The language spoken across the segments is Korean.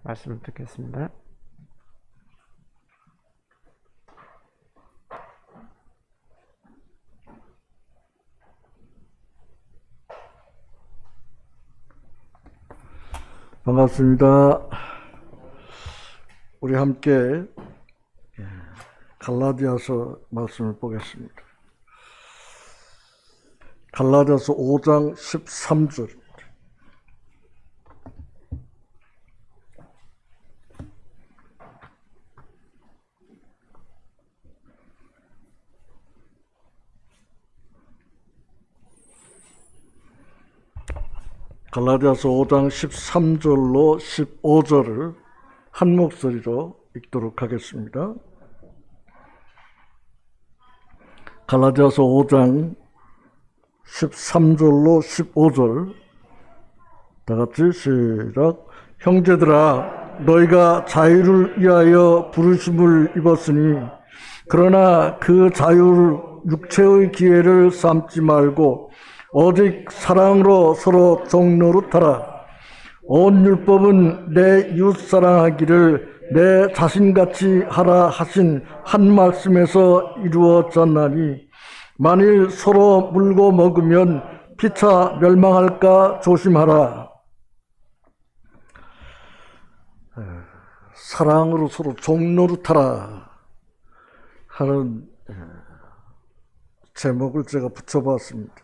말씀을 듣겠습니다. 반갑습니다. 우리 함께 갈라디아서 말씀을 보겠습니다. 갈라디아서 5장 13절. 갈라디아서 5장 13절로 15절을 한 목소리로 읽도록 하겠습니다. 갈라디아서 5장 13절로 15절 다 같이 시작. 형제들아, 너희가 자유를 위하여 부르심을 입었으니 그러나 그 자유를 육체의 기회를 삼지 말고 오직 사랑으로 서로 종노릇하라. 온 율법은 내 이웃 사랑하기를 내 자신같이 하라 하신 한 말씀에서 이루어졌나니 만일 서로 물고 먹으면 피차 멸망할까 조심하라. 사랑으로 서로 종노릇하라 하는 제목을 제가 붙여봤습니다.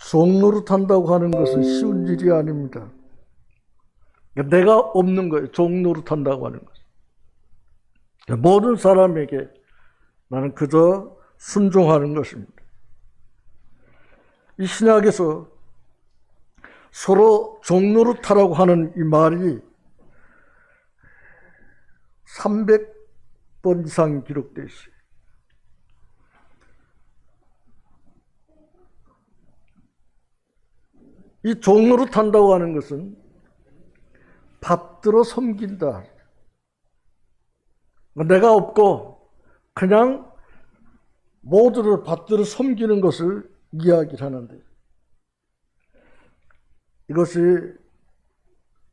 종노릇한다고 하는 것은 쉬운 일이 아닙니다. 내가 없는 거예요. 종노릇한다고 하는 것은. 모든 사람에게 나는 그저 순종하는 것입니다. 이 신약에서 서로 종노릇하라고 하는 이 말이 300번 이상 기록되어 있어요. 이 종노릇한다고 하는 것은 받들어 섬긴다. 내가 없고 그냥 모두를 받들어 섬기는 것을 이야기를 하는데, 이것이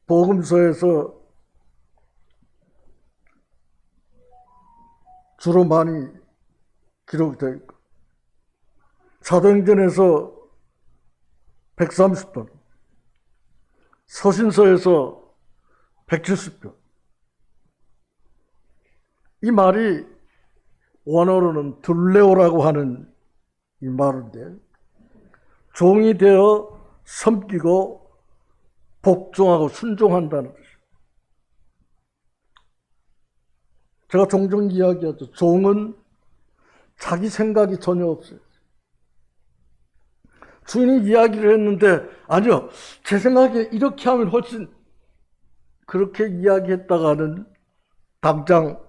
복음서에서 주로 많이 기록되어 있고, 사도행전에서 130번, 서신서에서 170번. 이 말이 원어로는 둘레오라고 하는 이 말인데, 종이 되어 섬기고 복종하고 순종한다는 것이죠. 제가 종종 이야기하죠. 종은 자기 생각이 전혀 없어요. 주인이 이야기를 했는데, 아니요, 제 생각에 이렇게 하면 훨씬, 그렇게 이야기했다가는 당장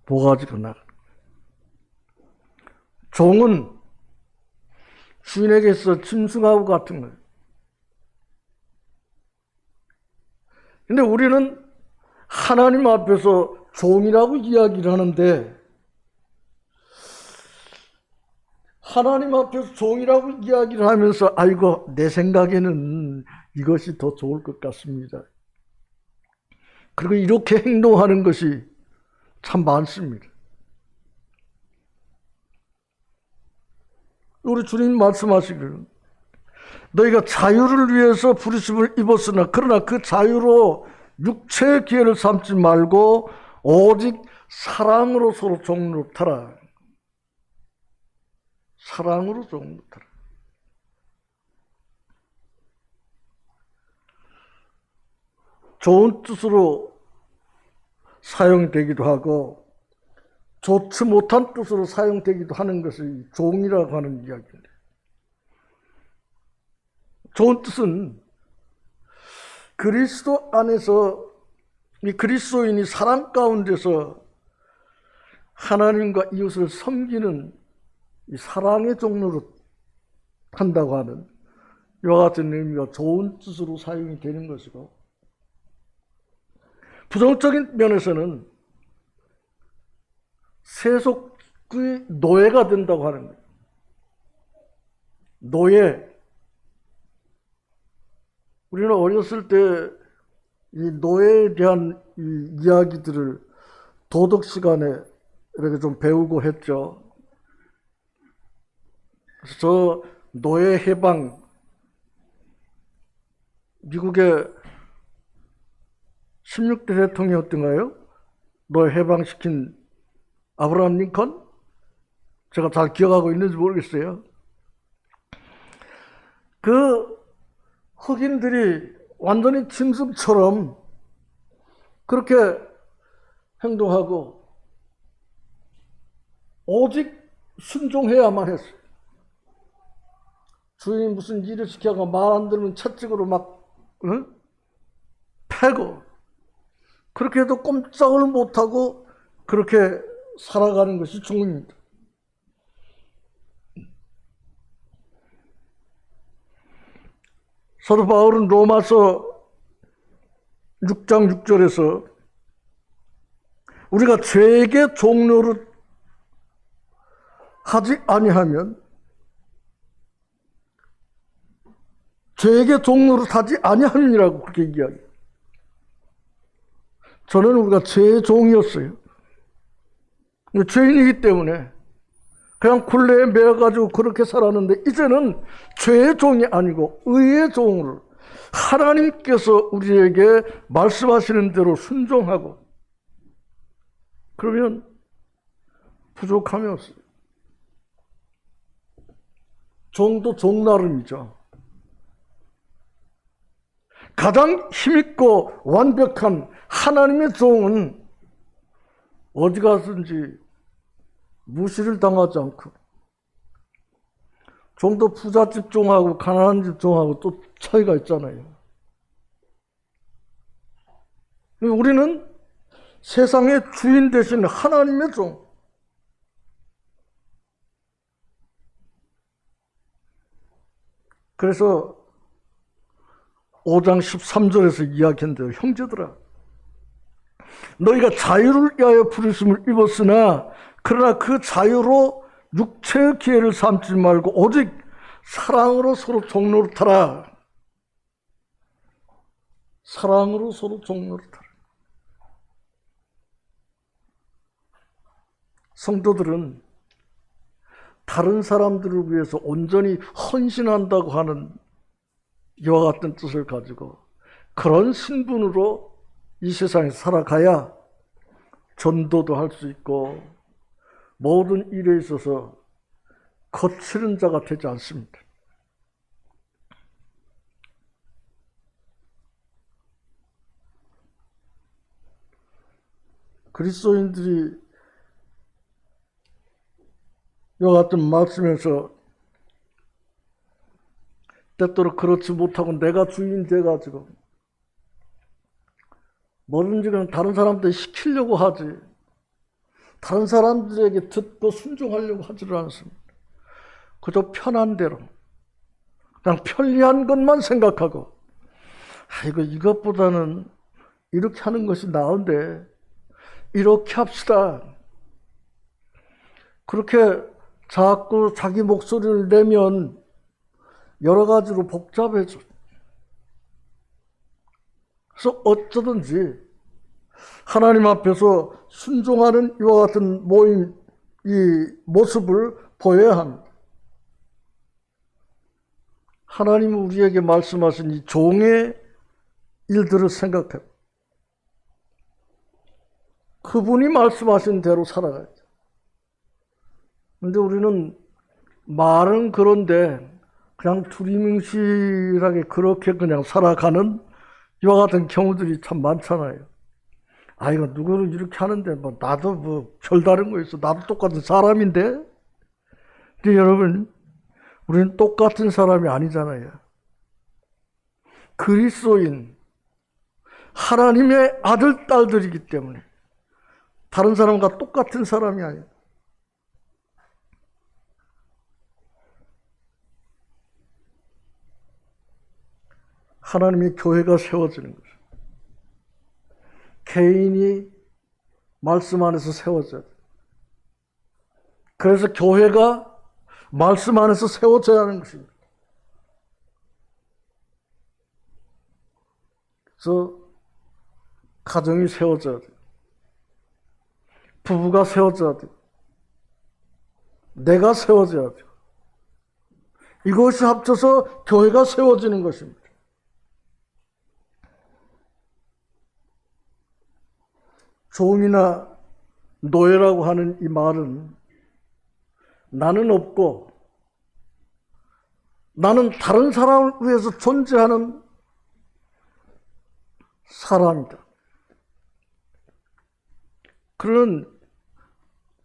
모가지로 나가. 종은 주인에게서 짐승하고 같은 거예요. 근데 우리는 하나님 앞에서 종이라고 이야기를 하는데, 하나님 앞에서 종이라고 이야기를 하면서 아이고 내 생각에는 이것이 더 좋을 것 같습니다. 그리고 이렇게 행동하는 것이 참 많습니다. 우리 주님 말씀하시기를 너희가 자유를 위해서 부르심을 입었으나 그러나 그 자유로 육체의 기회를 삼지 말고 오직 사랑으로 서로 종노릇하라. 사랑으로 종노릇하라. 좋은 뜻으로 사용되기도 하고 좋지 못한 뜻으로 사용되기도 하는 것이 종이라고 하는 이야기입니다. 좋은 뜻은 그리스도 안에서 이 그리스도인이 사랑 가운데서 하나님과 이웃을 섬기는 이 사랑의 종로로 한다고 하는 이와 같은 의미가 좋은 뜻으로 사용이 되는 것이고, 부정적인 면에서는 세속의 노예가 된다고 하는 거예요. 노예. 우리는 어렸을 때 이 노예에 대한 이 이야기들을 도덕 시간에 이렇게 좀 배우고 했죠. 그래서 저 노예 해방, 미국의 16대 대통령이었던가요? 노예 해방시킨 아브라함 링컨? 제가 잘 기억하고 있는지 모르겠어요. 그 흑인들이 완전히 짐승처럼 그렇게 행동하고 오직 순종해야만 했어요. 주인이 무슨 일을 시켜가 말 안 들으면 채찍으로 막 패고, 그렇게 해도 꼼짝을 못하고 그렇게 살아가는 것이 종입니다. 사도 바울은 로마서 6장 6절에서 우리가 죄에게 종노릇 하지 아니하면, 죄에게 종노릇 하지 아니함이라고 그렇게 이야기해요. 저는 우리가 죄의 종이었어요. 죄인이기 때문에 그냥 굴레에 매어가지고 그렇게 살았는데, 이제는 죄의 종이 아니고 의의 종으로 하나님께서 우리에게 말씀하시는 대로 순종하고, 그러면 부족함이 없어요. 종도 종 나름이죠. 가장 힘있고 완벽한 하나님의 종은 어디 가든지 무시를 당하지 않고, 종도 부잣집 종하고 가난한 집 종하고 또 차이가 있잖아요. 우리는 세상의 주인 되신 하나님의 종, 그래서 5장 13절에서 이야기한 대로, 형제들아, 너희가 자유를 위하여 부르심을 입었으나 그러나 그 자유로 육체의 기회를 삼지 말고 오직 사랑으로 서로 종노릇하라. 사랑으로 서로 종노릇하라. 성도들은 다른 사람들을 위해서 온전히 헌신한다고 하는 이와 같은 뜻을 가지고 그런 신분으로 이 세상에서 살아가야 전도도 할 수 있고 모든 일에 있어서 거칠은 자가 되지 않습니다. 그리스도인들이 이와 같은 말씀에서 때때로 그렇지 못하고 내가 주인 돼가지고 뭐든지 그냥 다른 사람들 시키려고 하지, 다른 사람들에게 듣고 순종하려고 하지를 않습니다. 그저 편한 대로 그냥 편리한 것만 생각하고, 이것보다는 이렇게 하는 것이 나은데 이렇게 합시다. 그렇게 자꾸 자기 목소리를 내면 여러 가지로 복잡해져. 그래서 어쩌든지 하나님 앞에서 순종하는 이와 같은 모임, 이 모습을 보여야 합니다. 하나님은 우리에게 말씀하신 이 종의 일들을 생각해. 그분이 말씀하신 대로 살아가야죠. 그런데 우리는 말은 그런데 그냥 두리뭉실하게 그렇게 그냥 살아가는 이와 같은 경우들이 참 많잖아요. 이거 누구는 이렇게 하는데 나도 별다른 거 있어. 나도 똑같은 사람인데. 근데 여러분, 우리는 똑같은 사람이 아니잖아요. 그리스도인, 하나님의 아들, 딸들이기 때문에 다른 사람과 똑같은 사람이 아니에요. 하나님의 교회가 세워지는 거죠. 개인이 말씀 안에서 세워져야 돼요. 그래서 교회가 말씀 안에서 세워져야 하는 것입니다. 가정이 세워져야 돼. 부부가 세워져야 돼. 내가 세워져야 돼. 이것이 합쳐서 교회가 세워지는 것입니다. 종이나 노예라고 하는 이 말은 나는 없고 나는 다른 사람을 위해서 존재하는 사람이다. 그런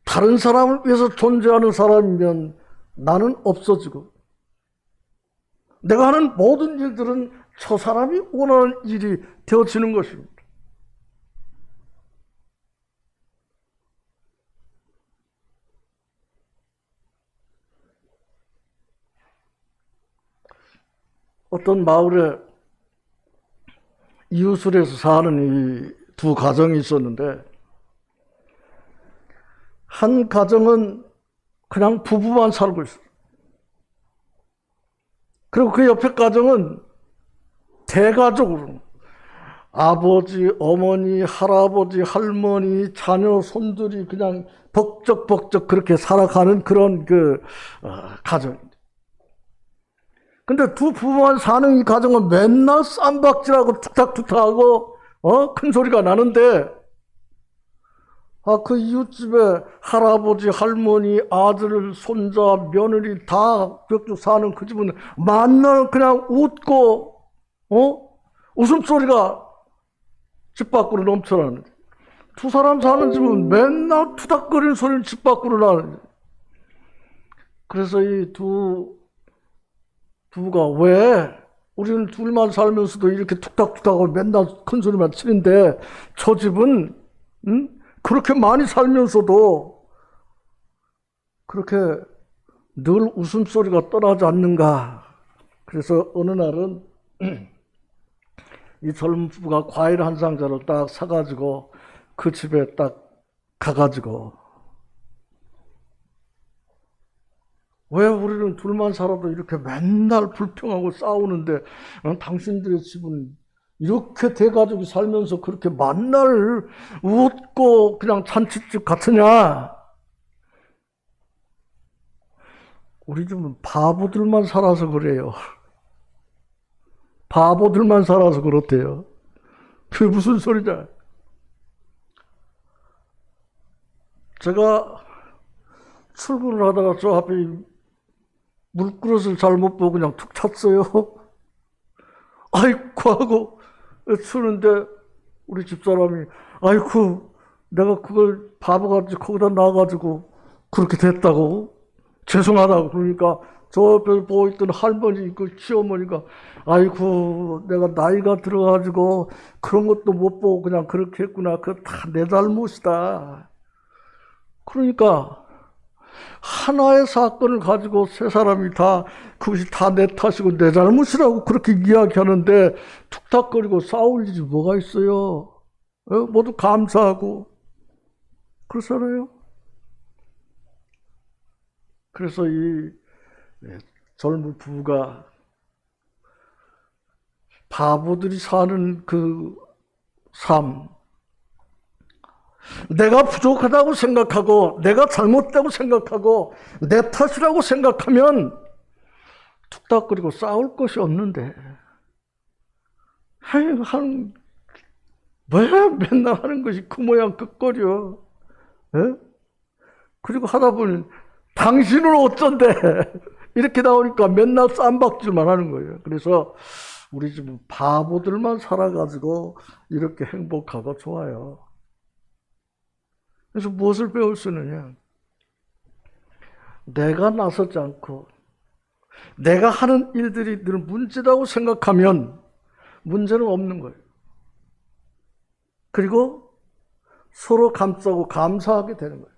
다른 사람을 위해서 존재하는 사람이면 나는 없어지고 내가 하는 모든 일들은 저 사람이 원하는 일이 되어지는 것입니다. 어떤 마을에 이웃을 해서 사는 이 두 가정이 있었는데 한 가정은 그냥 부부만 살고 있어요. 그리고 그 옆에 가정은 대가족으로 아버지, 어머니, 할아버지, 할머니, 자녀, 손들이 그냥 벅적벅적 그렇게 살아가는 그런 가정입니다. 근데 두 부부만 사는 이 가정은 맨날 쌈박질하고 툭탁툭탁하고 큰 소리가 나는데 그 이웃집에 할아버지, 할머니, 아들, 손자, 며느리 다 벽주 사는 그 집은 맨날 그냥 웃고 웃음소리가 집 밖으로 넘쳐나는데 두 사람 사는 집은 맨날 투닥거리는 소리는 집 밖으로 나는데 그래서 이 두 부부가 왜 우리는 둘만 살면서도 이렇게 툭탁툭탁하고 맨날 큰 소리만 치는데 저 집은 그렇게 많이 살면서도 그렇게 늘 웃음소리가 떠나지 않는가. 그래서 어느 날은 이 젊은 부부가 과일 한 상자를 딱 사가지고 그 집에 딱 가가지고 왜 우리는 둘만 살아도 이렇게 맨날 불평하고 싸우는데 당신들의 집은 이렇게 대가족이 살면서 그렇게 맨날 웃고 그냥 잔치집 같으냐? 우리 집은 바보들만 살아서 그래요. 바보들만 살아서 그렇대요. 그게 무슨 소리냐? 제가 출근을 하다가 저 앞에 물그릇을 잘못 보고 그냥 툭 쳤어요. 아이쿠 하고 추는데 우리 집사람이 아이쿠 내가 그걸 바보같이 거기다 놔가지고 그렇게 됐다고 죄송하다고 그러니까 저 옆에 보고 있던 할머니 그 시어머니가 아이쿠 내가 나이가 들어가지고 그런 것도 못 보고 그냥 그렇게 했구나. 그거 다 내 잘못이다. 그러니까 하나의 사건을 가지고 세 사람이 다 그것이 다 내 탓이고 내 잘못이라고 그렇게 이야기하는데 툭탁거리고 싸울 일이 뭐가 있어요? 모두 감사하고 그렇잖아요. 그래서 이 젊은 부부가 바보들이 사는 그 삶, 내가 부족하다고 생각하고 내가 잘못되고 생각하고 내 탓이라고 생각하면 툭탁거리고 싸울 것이 없는데 왜 맨날 하는 것이 그 모양 그 꼴이야. 그리고 하다 보니 당신은 어쩐데 이렇게 나오니까 맨날 쌈박질만 하는 거예요. 그래서 우리 집은 바보들만 살아가지고 이렇게 행복하고 좋아요. 그래서 무엇을 배울 수 있느냐? 내가 나서지 않고 내가 하는 일들이 늘 문제라고 생각하면 문제는 없는 거예요. 그리고 서로 감싸고 감사하게 되는 거예요.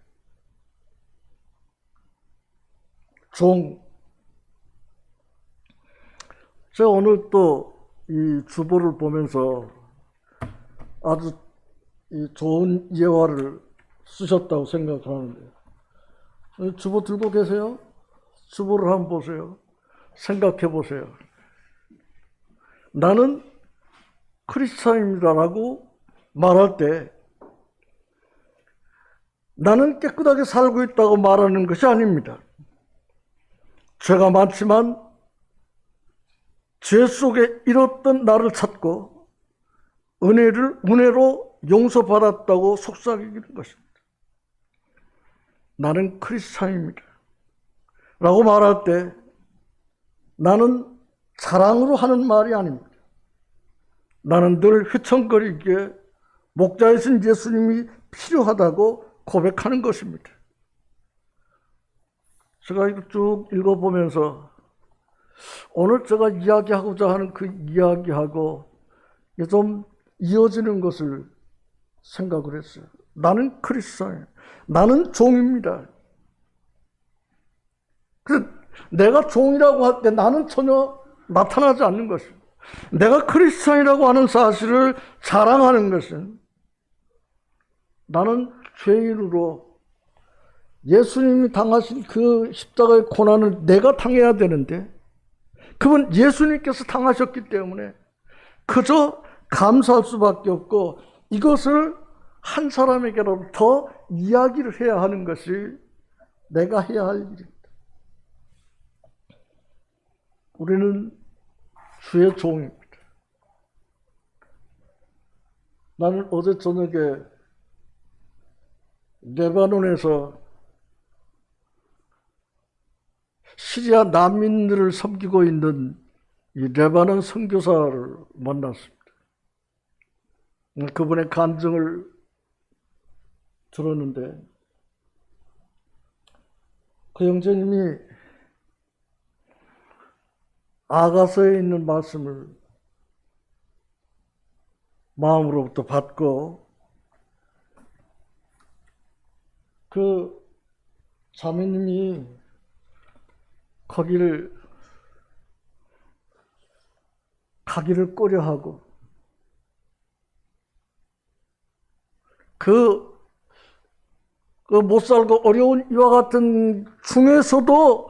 제가 오늘 또 이 주보를 보면서 아주 좋은 예화를 쓰셨다고 생각하는데 주보 들고 계세요? 주보를 한번 보세요. 생각해 보세요. 나는 크리스찬입니다라고 말할 때 나는 깨끗하게 살고 있다고 말하는 것이 아닙니다. 죄가 많지만 죄 속에 잃었던 나를 찾고 은혜로 용서받았다고 속삭이는 것입니다. 나는 크리스찬입니다 라고 말할 때 나는 자랑으로 하는 말이 아닙니다. 나는 늘 휘청거리기에 목자이신 예수님이 필요하다고 고백하는 것입니다. 제가 이거 쭉 읽어보면서 오늘 제가 이야기하고자 하는 그 이야기하고 좀 이어지는 것을 생각을 했어요. 나는 크리스찬이에요. 나는 종입니다. 그래서 내가 종이라고 할 때 나는 전혀 나타나지 않는 것입니다. 내가 크리스찬이라고 하는 사실을 자랑하는 것은 나는 죄인으로 예수님이 당하신 그 십자가의 고난을 내가 당해야 되는데 그분 예수님께서 당하셨기 때문에 그저 감사할 수밖에 없고 이것을 한 사람에게라도 더 이야기를 해야 하는 것이 내가 해야 할 일입니다. 우리는 주의 종입니다. 나는 어제 저녁에 레바논에서 시리아 난민들을 섬기고 있는 이 레바논 선교사를 만났습니다. 그분의 간증을 들었는데 그 형제님이 아가서에 있는 말씀을 마음으로부터 받고 그 자매님이 거기를 가기를 꺼려하고 그 못 살고 어려운 이와 같은 중에서도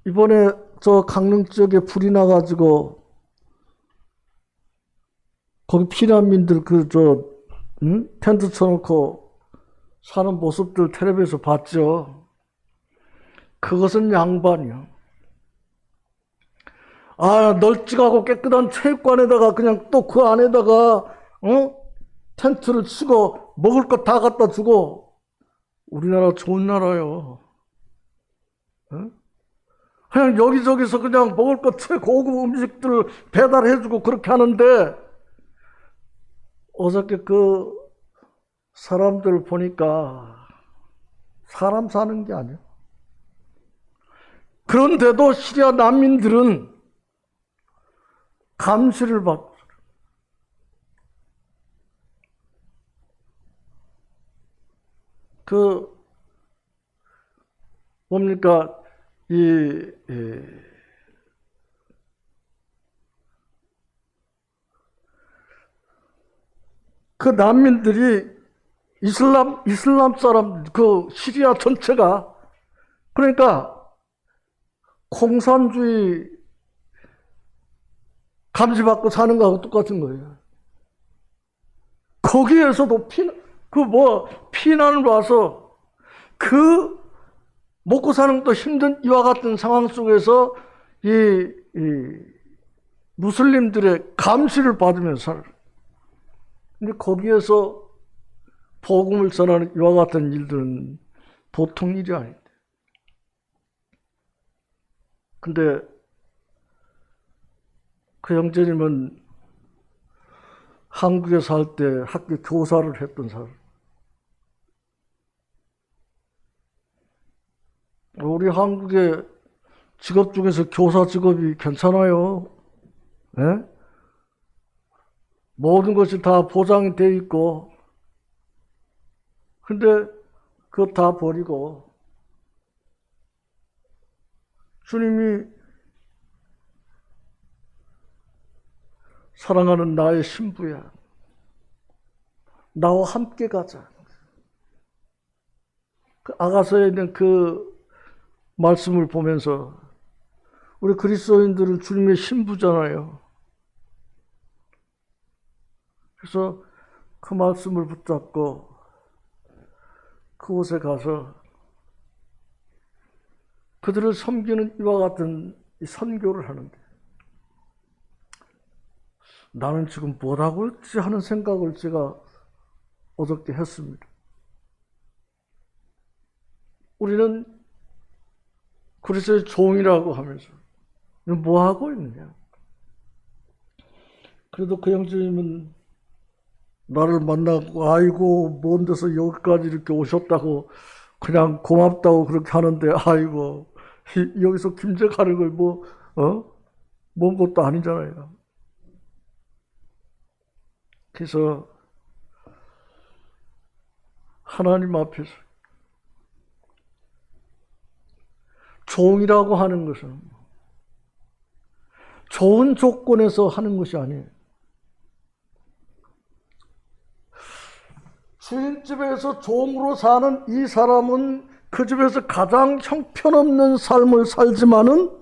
이번에 저 강릉 지역에 불이 나가지고 거기 피난민들 텐트 쳐놓고 사는 모습들 텔레비에서 봤죠. 그것은 양반이요. 널찍하고 깨끗한 체육관에다가 그냥 또 그 안에다가 텐트를 치고 먹을 것 다 갖다 주고 우리나라 좋은 나라요. 그냥 여기저기서 그냥 먹을 것 최고급 음식들을 배달해주고 그렇게 하는데 어저께 그 사람들 보니까 사람 사는 게 아니에요. 그런데도 시리아 난민들은 감시를 받고 뭡니까 그 난민들이 이슬람 사람 그 시리아 전체가 그러니까 공산주의 감시받고 사는 거하고 똑같은 거예요. 거기에서도 피난을 와서 그 먹고 사는 것도 힘든 이와 같은 상황 속에서 이 무슬림들의 감시를 받으면서 살아요. 근데 거기에서 복음을 전하는 이와 같은 일들은 보통 일이 아닌데. 근데 그 형제님은 한국에 살 때 학교 교사를 했던 사람. 우리 한국의 직업 중에서 교사 직업이 괜찮아요. 네? 모든 것이 다 보장이 돼 있고, 근데 그거 다 버리고 주님이 사랑하는 나의 신부야. 나와 함께 가자. 그 아가서에 있는 그 말씀을 보면서 우리 그리스도인들은 주님의 신부잖아요. 그래서 그 말씀을 붙잡고 그곳에 가서 그들을 섬기는 이와 같은 선교를 하는데, 나는 지금 뭐라고 할지 하는 생각을 제가 어저께 했습니다. 우리는 그리스도의 종이라고 하면서 뭐 하고 있느냐? 그래도 그 형제님은 나를 만나고 아이고 먼 데서 여기까지 이렇게 오셨다고 그냥 고맙다고 그렇게 하는데, 아이고 여기서 김제 가는 걸 먼 것도 아니잖아요. 그래서 하나님 앞에서 종이라고 하는 것은 좋은 조건에서 하는 것이 아니에요. 주인집에서 종으로 사는 이 사람은 그 집에서 가장 형편없는 삶을 살지만은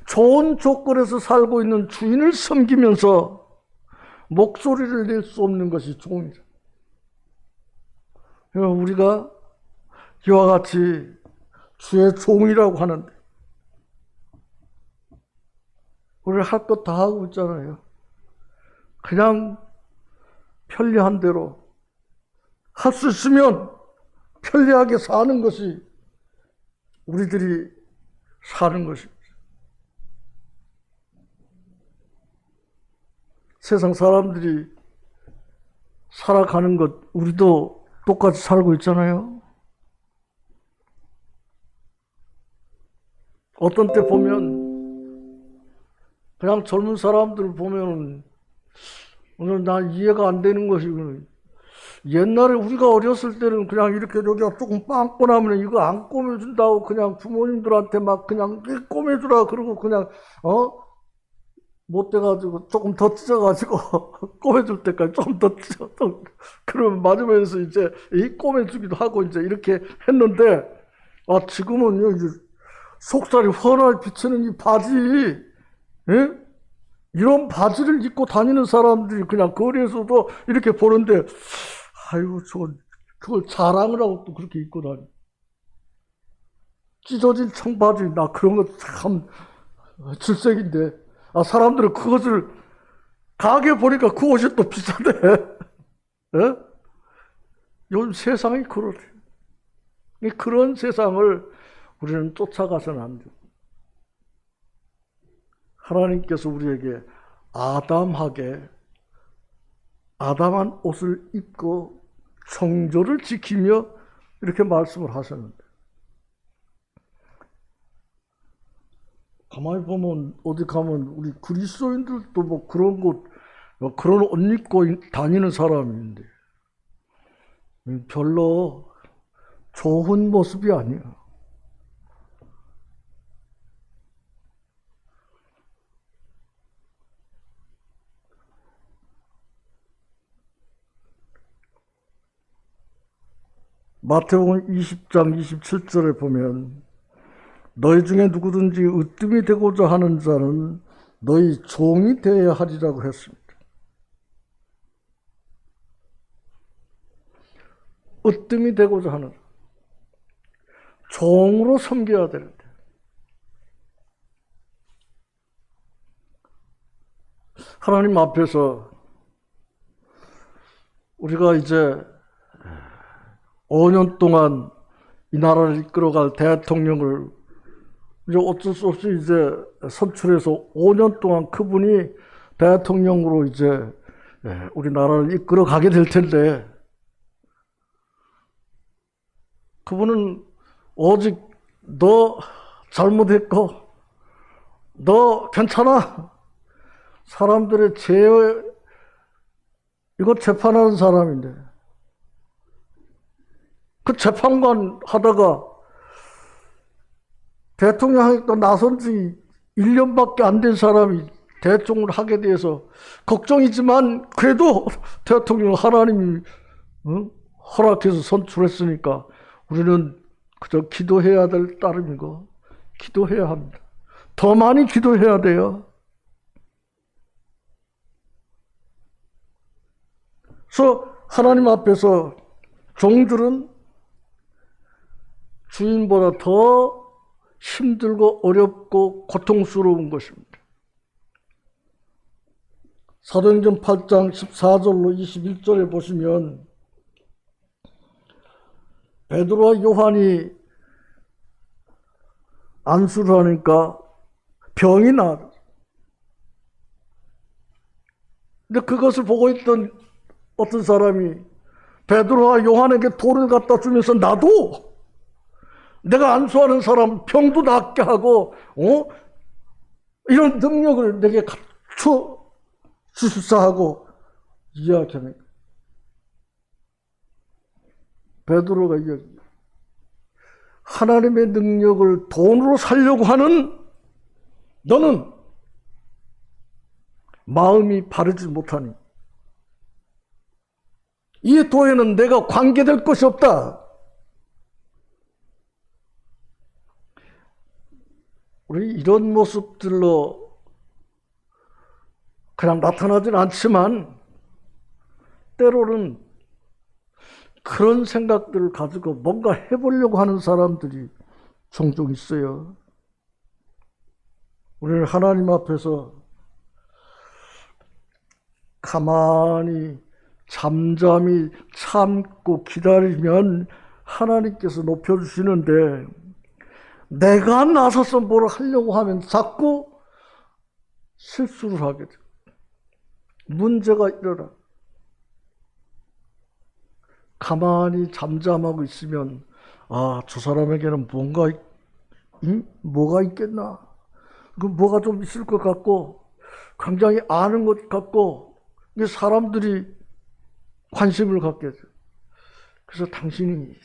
좋은 조건에서 살고 있는 주인을 섬기면서 목소리를 낼 수 없는 것이 종이죠. 우리가 이와 같이 주의 종이라고 하는데, 우리 할 것 다 하고 있잖아요. 그냥 편리한 대로 할 수 있으면 편리하게 사는 것이 우리들이 사는 것입니다. 세상 사람들이 살아가는 것 우리도 똑같이 살고 있잖아요. 어떤 때 보면 그냥 젊은 사람들 보면 오늘 난 이해가 안 되는 것이, 옛날에 우리가 어렸을 때는 그냥 이렇게 여기가 조금 빵꾸 나면 이거 안 꼬매준다고 그냥 부모님들한테 막 그냥 꼬매주라 그러고 그냥 못 돼가지고 조금 더 찢어가지고 꼬매줄 때까지 조금 더 찢어, 그러면 맞으면서 이제 꼬매주기도 하고 이제 이렇게 했는데, 지금은 이제 속살이 훤하게 비치는 이 바지, 예? 이런 바지를 입고 다니는 사람들이 그냥 거리에서도 이렇게 보는데, 아이고 그걸 자랑을 하고 또 그렇게 입고 다니. 찢어진 청바지, 나 그런 거 참 질색인데, 사람들은 그것을 가게 보니까 그 옷이 또 비싸대. 예? 요즘 세상이 그렇대. 그런 세상을 우리는 쫓아가서는 안 돼. 하나님께서 우리에게 아담한 옷을 입고 정조를 지키며 이렇게 말씀을 하셨는데, 가만히 보면 어디 가면 우리 그리스도인들도 뭐 그런 그런 옷 입고 다니는 사람인데 별로 좋은 모습이 아니야. 마태복음 20장 27절에 보면, 너희 중에 누구든지 으뜸이 되고자 하는 자는 너희 종이 되어야 하리라고 했습니다. 으뜸이 되고자 하는, 종으로 섬겨야 되는데, 하나님 앞에서 우리가 이제 5년 동안 이 나라를 이끌어갈 대통령을 이제 어쩔 수 없이 이제 선출해서 5년 동안 그분이 대통령으로 이제 우리나라를 이끌어가게 될 텐데, 그분은 오직 너 잘못했고 너 괜찮아, 사람들의 이거 재판하는 사람인데, 그 재판관 하다가 대통령 또 나선 지 1년밖에 안 된 사람이 대통령을 하게 돼서 걱정이지만, 그래도 대통령 하나님이 허락해서 선출했으니까 우리는 그저 기도해야 될 따름이고 기도해야 합니다. 더 많이 기도해야 돼요. 그래서 하나님 앞에서 종들은 주인보다 더 힘들고 어렵고 고통스러운 것입니다. 사도행전 8장 14절로 21절에 보시면 베드로와 요한이 안수를 하니까 병이 나. 근데 그것을 보고 있던 어떤 사람이 베드로와 요한에게 돌을 갖다 주면서 나도 내가 안수하는 사람 병도 낫게 하고 이런 능력을 내게 갖춰 주십사 하고 이야기합니다. 베드로가 이야기합니다. 하나님의 능력을 돈으로 살려고 하는 너는 마음이 바르지 못하니 이 도에는 내가 관계될 것이 없다. 우리 이런 모습들로 그냥 나타나진 않지만 때로는 그런 생각들을 가지고 뭔가 해보려고 하는 사람들이 종종 있어요. 우리는 하나님 앞에서 가만히 잠잠히 참고 기다리면 하나님께서 높여주시는데 내가 나서서 뭘 하려고 하면 자꾸 실수를 하게 돼. 문제가 일어나. 가만히 잠잠하고 있으면 저 사람에게는 뭐가 있겠나. 뭐가 좀 있을 것 같고 굉장히 아는 것 같고 사람들이 관심을 갖게 돼. 그래서 당신이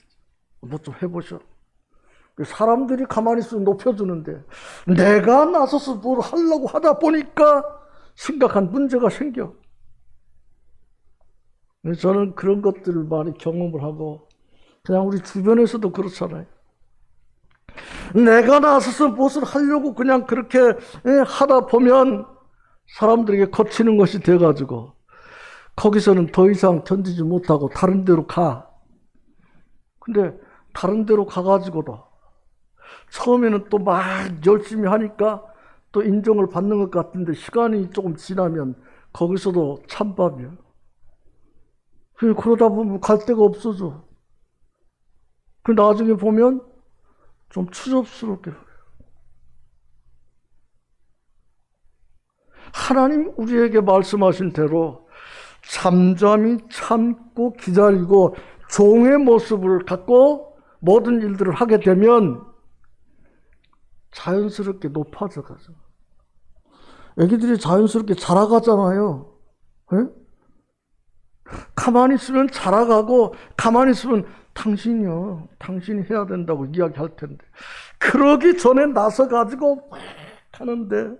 뭐 좀 해보셔. 사람들이 가만히 있으면 높여주는데 내가 나서서 뭘 하려고 하다 보니까 심각한 문제가 생겨. 저는 그런 것들을 많이 경험을 하고 그냥 우리 주변에서도 그렇잖아요. 내가 나서서 무엇을 하려고 그냥 그렇게 하다 보면 사람들에게 거치는 것이 돼가지고 거기서는 더 이상 견디지 못하고 다른 데로 가. 근데 다른 데로 가가지고도 처음에는 또 막 열심히 하니까 또 인정을 받는 것 같은데 시간이 조금 지나면 거기서도 찬밥이야. 그러다 보면 갈 데가 없어져. 그 나중에 보면 좀 추접스럽게. 하나님 우리에게 말씀하신 대로 잠잠히 참고 기다리고 종의 모습을 갖고 모든 일들을 하게 되면 자연스럽게 높아져 가죠. 애기들이 자연스럽게 자라가잖아요. 네? 가만히 있으면 자라가고 가만히 있으면 당신이 해야 된다고 이야기할 텐데 그러기 전에 나서 가지고 막 하는데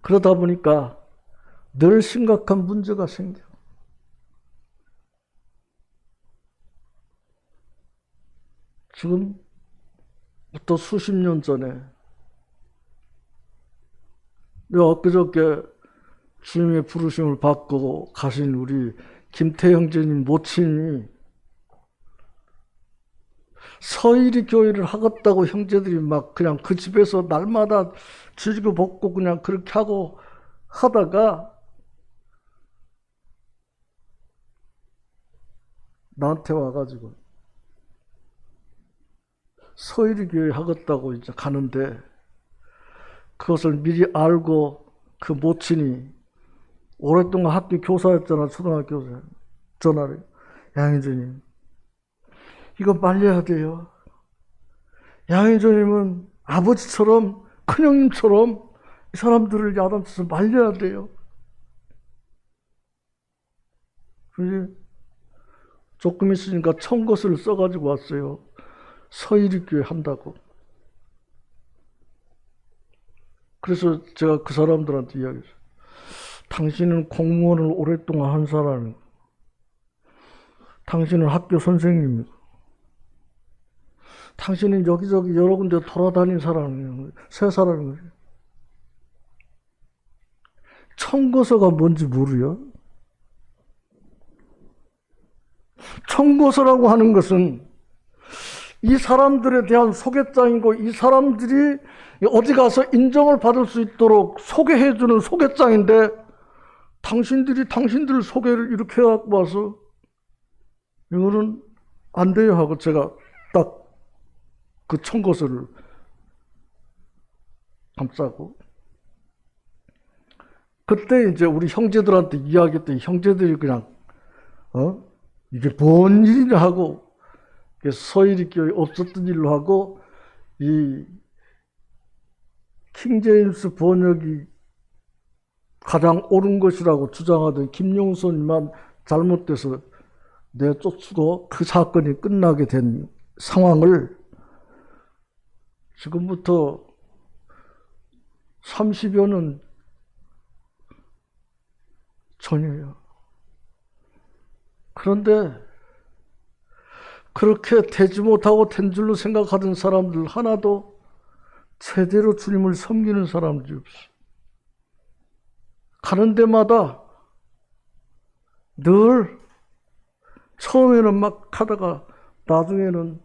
그러다 보니까 늘 심각한 문제가 생겨. 지금부터 수십 년 전에 엊그저께 주님의 부르심을 받고 가신 우리 김태 형제님 모친이 서일이 교회를 하겠다고 형제들이 막 그냥 그 집에서 날마다 지지고 볶고 그냥 그렇게 하고 하다가 나한테 와가지고 서일이 교회 하겠다고 이제 가는데 그것을 미리 알고 그 모친이 오랫동안 학교 교사였잖아. 초등학교 교사. 전화를 양인조님 이거 말려야 돼요. 양인조님은 아버지처럼 큰형님처럼 이 사람들을 야단쳐서 말려야 돼요. 그래서 조금 있으니까 청것을 써가지고 왔어요. 서일이 교회 한다고. 그래서 제가 그 사람들한테 이야기했어요. 당신은 공무원을 오랫동안 한 사람이고 당신은 학교 선생님이고 당신은 여기저기 여러 군데 돌아다닌 사람이에요. 새 사람이에요. 청거서가 뭔지 모르요? 청거서라고 하는 것은 이 사람들에 대한 소개장이고 이 사람들이 어디 가서 인정을 받을 수 있도록 소개해주는 소개장인데 당신들이 당신들 소개를 이렇게 해갖고 와서 이거는 안 돼요 하고 제가 딱 그 청거서를 감싸고 그때 이제 우리 형제들한테 이야기했더니 형제들이 그냥 이게 뭔 일이냐 하고 서일이 교회 없었던 일로 하고 이 킹제임스 번역이 가장 옳은 것이라고 주장하던 김용선만 잘못돼서 내쫓고 그 사건이 끝나게 된 상황을 지금부터 30여 년 전이에요. 그런데 그렇게 되지 못하고 된 줄로 생각하던 사람들 하나도 제대로 주님을 섬기는 사람들이 없어. 가는 데마다 늘 처음에는 막 하다가 나중에는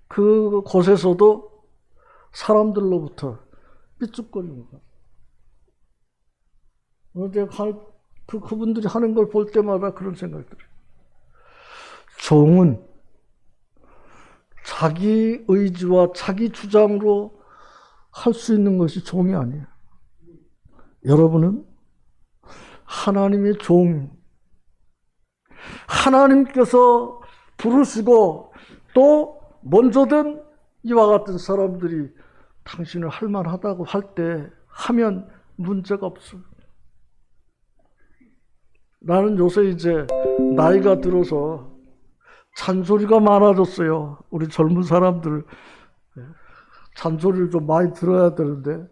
그 곳에서도 사람들로부터 삐죽거리는 거야. 내가 그분들이 하는 걸 볼 때마다 그런 생각이 들어요. 종은 자기 의지와 자기 주장으로 할 수 있는 것이 종이 아니에요. 여러분은 하나님의 종, 하나님께서 부르시고 또 먼저든 이와 같은 사람들이 당신을 할 만하다고 할 때 하면 문제가 없어. 나는 요새 이제 나이가 들어서 잔소리가 많아졌어요. 우리 젊은 사람들 잔소리를 좀 많이 들어야 되는데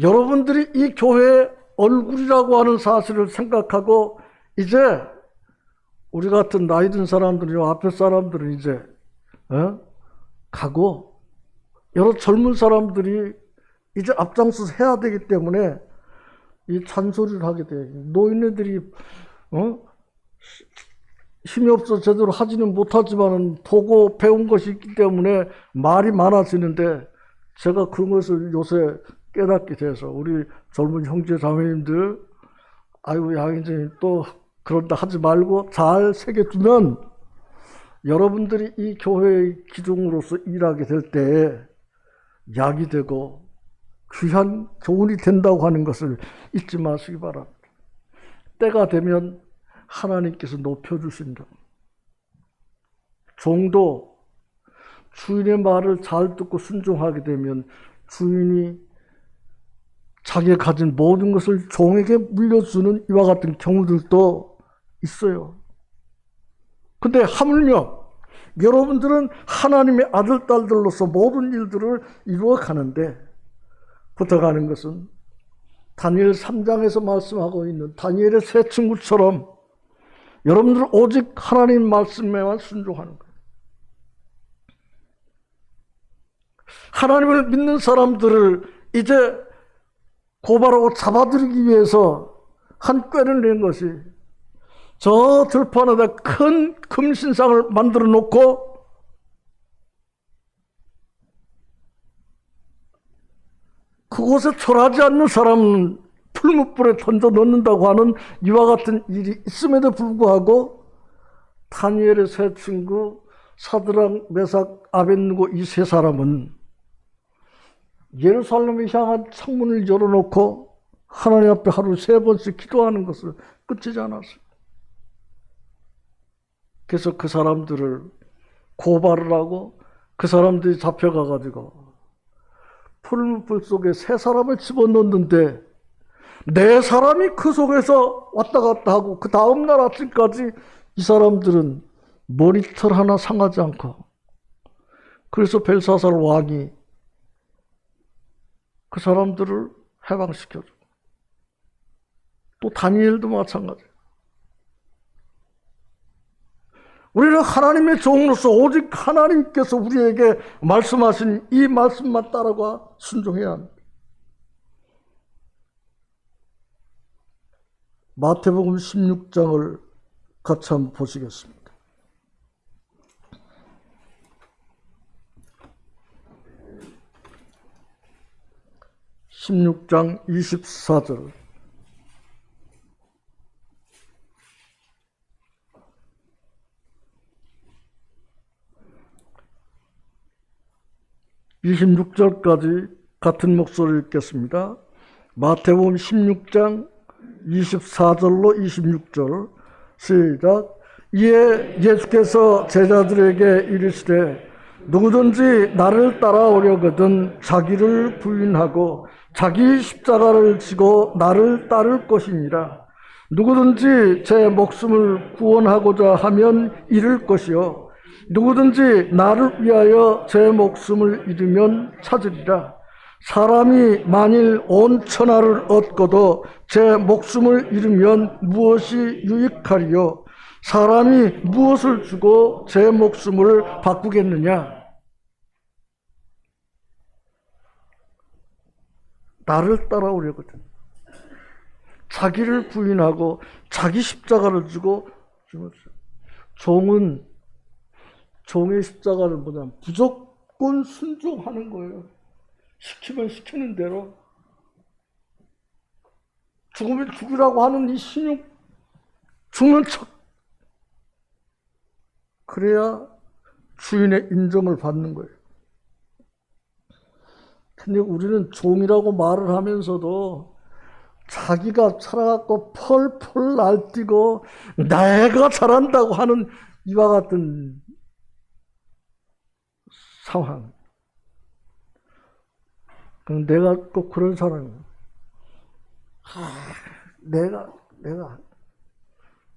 여러분들이 이 교회의 얼굴이라고 하는 사실을 생각하고 이제 우리 같은 나이 든 사람들이 앞에 사람들은 이제 가고 여러 젊은 사람들이 이제 앞장서서 해야 되기 때문에 이 잔소리를 하게 돼. 노인네들이 힘이 없어 제대로 하지는 못하지만은 보고 배운 것이 있기 때문에 말이 많아지는데 제가 그것을 요새 깨닫게 돼서 우리 젊은 형제 자매님들 아이고 양인재님 또 그런다 하지 말고 잘 새겨두면 여러분들이 이 교회의 기둥으로서 일하게 될 때에 약이 되고 귀한 교훈이 된다고 하는 것을 잊지 마시기 바랍니다. 때가 되면 하나님께서 높여주신다. 종도 주인의 말을 잘 듣고 순종하게 되면 주인이 자기가 가진 모든 것을 종에게 물려주는 이와 같은 경우들도 있어요. 근데 하물며 여러분들은 하나님의 아들, 딸들로서 모든 일들을 이루어 가는데 부탁하는 것은 다니엘 3장에서 말씀하고 있는 다니엘의 세 친구처럼 여러분들은 오직 하나님 말씀에만 순종하는 거예요. 하나님을 믿는 사람들을 이제 고발하고 잡아들이기 위해서 한 꾀를 낸 것이 저 들판에다 큰 금신상을 만들어 놓고 그곳에 절하지 않는 사람은 풀무불에 던져 넣는다고 하는 이와 같은 일이 있음에도 불구하고 다니엘의 세 친구 사드락, 메삭, 아벳느고 이 세 사람은 예루살렘에 향한 창문을 열어놓고 하나님 앞에 하루 3번씩 기도하는 것을 끝이지 않았어요. 그래서 그 사람들을 고발을 하고 그 사람들이 잡혀가가지고 풀무불 속에 3사람을 집어넣는데 4사람이 그 속에서 왔다 갔다 하고 그 다음날 아침까지 이 사람들은 머리털 하나 상하지 않고 그래서 벨사살 왕이 그 사람들을 해방시켜줘. 또 다니엘도 마찬가지예요. 우리는 하나님의 종으로서 오직 하나님께서 우리에게 말씀하신 이 말씀만 따라가 순종해야 합니다. 마태복음 16장을 같이 한번 보시겠습니다. 16장 24절. (26절까지) 같은 목소리를 읽겠습니다. 마태복음 16장 24절로 26절 시작. 이에 예수께서 제자들에게 이르시되 누구든지 나를 따라오려거든 자기를 부인하고 자기 십자가를 지고 나를 따를 것이니라. 누구든지 제 목숨을 구원하고자 하면 잃을 것이요 누구든지 나를 위하여 제 목숨을 잃으면 찾으리라. 사람이 만일 온 천하를 얻고도 제 목숨을 잃으면 무엇이 유익하리요? 사람이 무엇을 주고 제 목숨을 바꾸겠느냐? 나를 따라오려거든. 자기를 부인하고 자기 십자가를 지고 종은 종의 십자가는 뭐냐? 무조건 순종하는 거예요. 시키면 시키는 대로. 죽으면 죽으라고 하는 이 신용, 죽는 척. 그래야 주인의 인정을 받는 거예요. 근데 우리는 종이라고 말을 하면서도 자기가 살아갖고 펄펄 날뛰고 내가 잘한다고 하는 이와 같은 상황. 내가 꼭 그런 사람이에요. 내가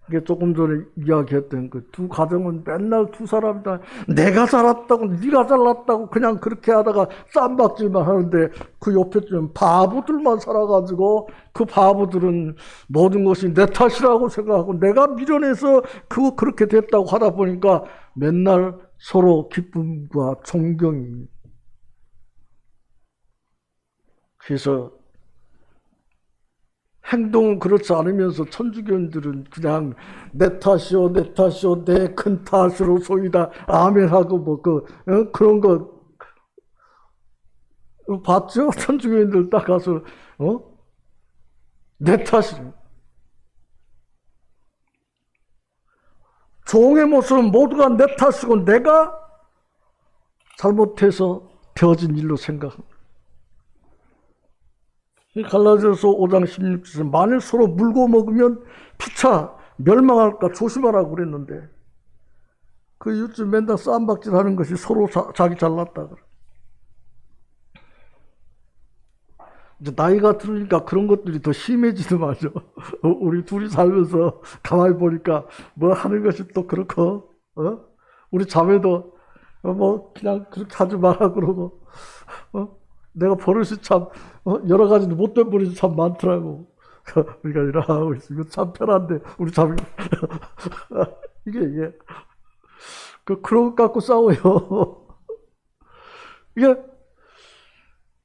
이게 조금 전에 이야기했던 그 두 가정은 맨날 두 사람이 다 내가 잘났다고 네가 잘났다고 그냥 그렇게 하다가 쌈박질만 하는데 그 옆에 좀 바보들만 살아가지고 그 바보들은 모든 것이 내 탓이라고 생각하고 내가 미련해서 그거 그렇게 됐다고 하다 보니까 맨날 서로 기쁨과 존경이. 그래서 행동은 그렇지 않으면서 천주교인들은 그냥 내 탓이요, 내 탓이요, 내 큰 탓으로 소이다 아멘하고 뭐 그런 거 봤죠? 천주교인들 딱 가서 내 탓이래. 종의 모습은 모두가 내 탓이고 내가 잘못해서 되어진 일로 생각합니다. 갈라디아서 5장 16절에 만일 서로 물고 먹으면 피차 멸망할까 조심하라고 그랬는데 그 요즘 맨날 쌈박질하는 것이 서로 자기 잘났다 그래. 이제 나이가 들으니까 그런 것들이 더 심해지더만요. 우리 둘이 살면서 가만히 보니까 뭐 하는 것이 또 그렇고 우리 자매도 뭐 그냥 그렇게 하지 마라 그러고 내가 버릇이 참 여러 가지 못된 버릇이 참 많더라고. 우리가 일하고 있으면 참 편한데 우리 자매 이게 그런 것 갖고 싸워요. 이게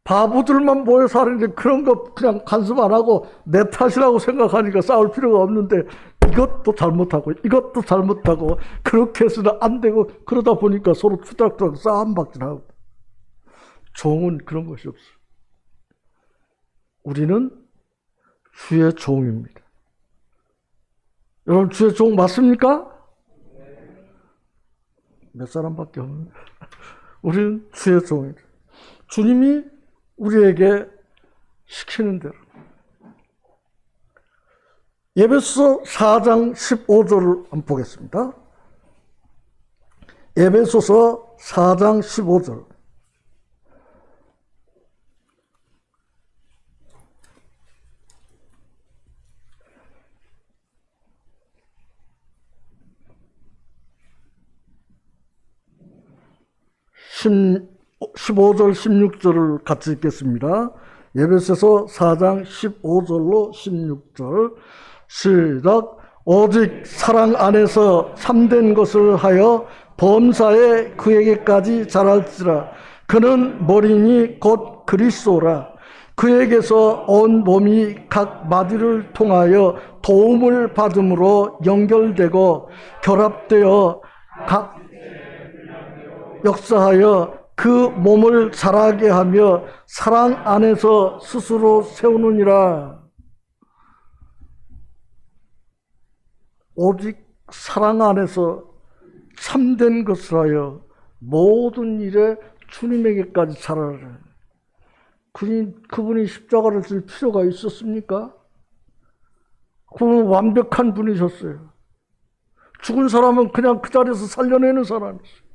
바보들만 모여 사는데 그런 거 그냥 간섭 안 하고 내 탓이라고 생각하니까 싸울 필요가 없는데 이것도 잘못하고 이것도 잘못하고 그렇게 해서는 안 되고 그러다 보니까 서로 투닥투닥 싸움박질하고. 종은 그런 것이 없어요. 우리는 주의 종입니다. 여러분 주의 종 맞습니까? 몇 사람밖에 없는데 우리는 주의 종입니다. 주님이 우리에게 시키는 대로. 에베소서 4장 15절을 한번 보겠습니다. 에베소서 4장 15절. (15절) 16절을 같이 읽겠습니다. 에베소서 4장 15절로 16절 시작. 오직 사랑 안에서 참된 것을 하여 범사에 그에게까지 자랄지라. 그는 머리니 곧 그리스도라. 그에게서 온 몸이 각 마디를 통하여 도움을 받음으로 연결되고 결합되어 각 역사하여 그 몸을 자라게 하며 사랑 안에서 스스로 세우느니라. 오직 사랑 안에서 참된 것을 하여 모든 일에 주님에게까지 자라라. 그분이 십자가를 질 필요가 있었습니까? 그분은 완벽한 분이셨어요. 죽은 사람은 그냥 그 자리에서 살려내는 사람이었어요.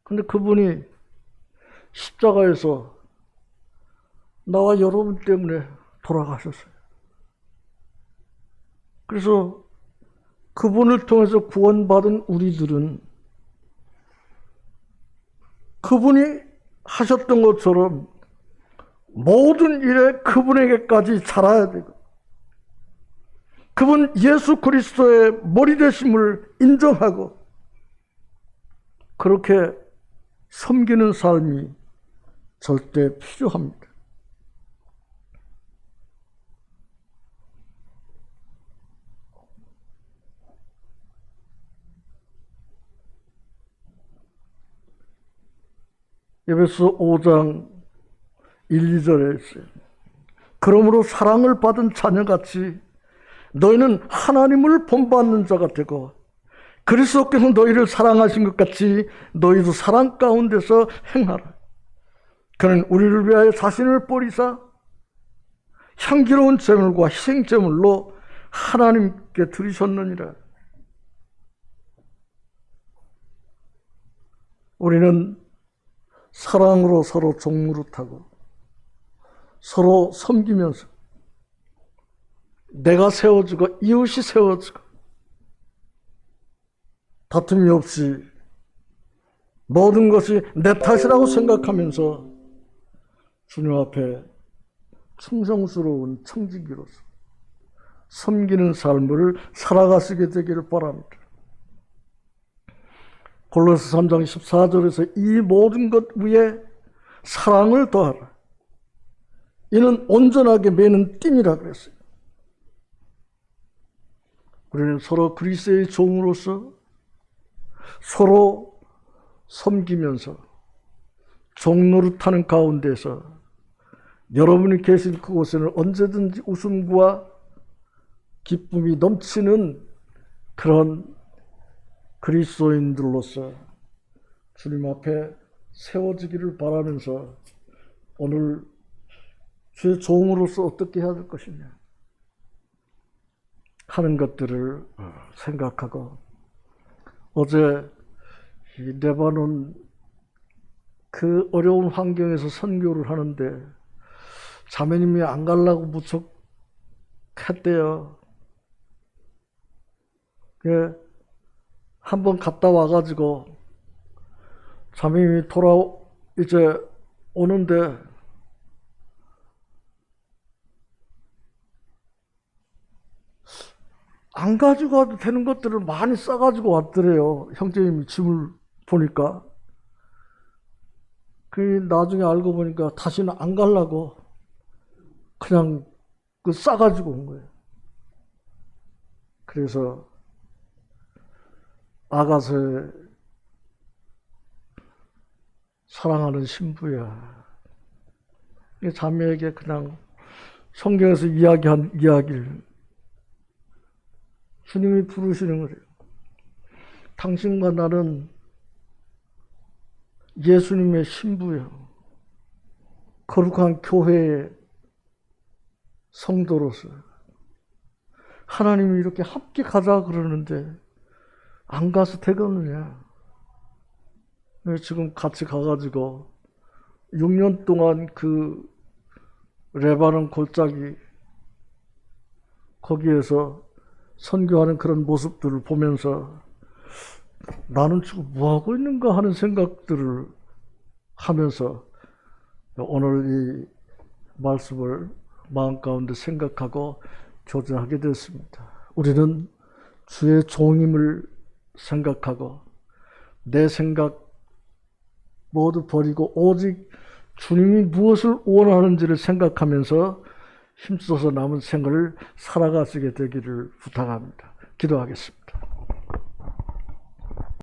근데 그분이 십자가에서 나와 여러분 때문에 돌아가셨어요. 그래서 그분을 통해서 구원받은 우리들은 그분이 하셨던 것처럼 모든 일에 그분에게까지 자라야 되고, 그분 예수 그리스도의 머리 되심을 인정하고 그렇게 섬기는 삶이 절대 필요합니다. 에베소 5장 1, 2절에 있어요. 그러므로 사랑을 받은 자녀같이 너희는 하나님을 본받는 자가 되고 그리스도께서 너희를 사랑하신 것 같이 너희도 사랑 가운데서 행하라. 그는 우리를 위하여 자신을 버리사 향기로운 제물과 희생제물로 하나님께 드리셨느니라. 우리는 사랑으로 서로 종노릇하고 서로 섬기면서 내가 세워지고 이웃이 세워지고 다툼이 없이 모든 것이 내 탓이라고 생각하면서 주님 앞에 충성스러운 청지기로서 섬기는 삶을 살아가시게 되기를 바랍니다. 골로새 3장 14절에서 이 모든 것 위에 사랑을 더하라. 이는 온전하게 매는 띠니라 그랬어요. 우리는 서로 그리스도의 종으로서 서로 섬기면서 종노릇하는 가운데서 여러분이 계신 그곳에는 언제든지 웃음과 기쁨이 넘치는 그런 그리스도인들로서 주님 앞에 세워지기를 바라면서 오늘 주의 종으로서 어떻게 해야 될 것이냐 하는 것들을 생각하고, 어제 이 레바논 그 어려운 환경에서 선교를 하는데 자매님이 안 가려고 무척 했대요. 한번 갔다 와가지고 자매님이 이제 오는데 안 가지고 와도 되는 것들을 많이 싸가지고 왔더래요. 형제님이 짐을 보니까. 나중에 알고 보니까 다시는 안 가려고 그냥 싸가지고 온 거예요. 그래서 아가서의 사랑하는 신부야. 자매에게 그냥 성경에서 이야기한 이야기를 주님이 부르시는 거예요. 당신과 나는 예수님의 신부요. 거룩한 교회의 성도로서 하나님이 이렇게 함께 가자 그러는데 안 가서 되겠느냐. 지금 같이 가가지고 6년 동안 그 레바논 골짜기 거기에서 선교하는 그런 모습들을 보면서 나는 지금 뭐하고 있는가 하는 생각들을 하면서 오늘 이 말씀을 마음 가운데 생각하고 교제하게 됐습니다. 우리는 주의 종임을 생각하고 내 생각 모두 버리고 오직 주님이 무엇을 원하는지를 생각하면서 힘써서 남은 생을 살아가시게 되기를 부탁합니다. 기도하겠습니다.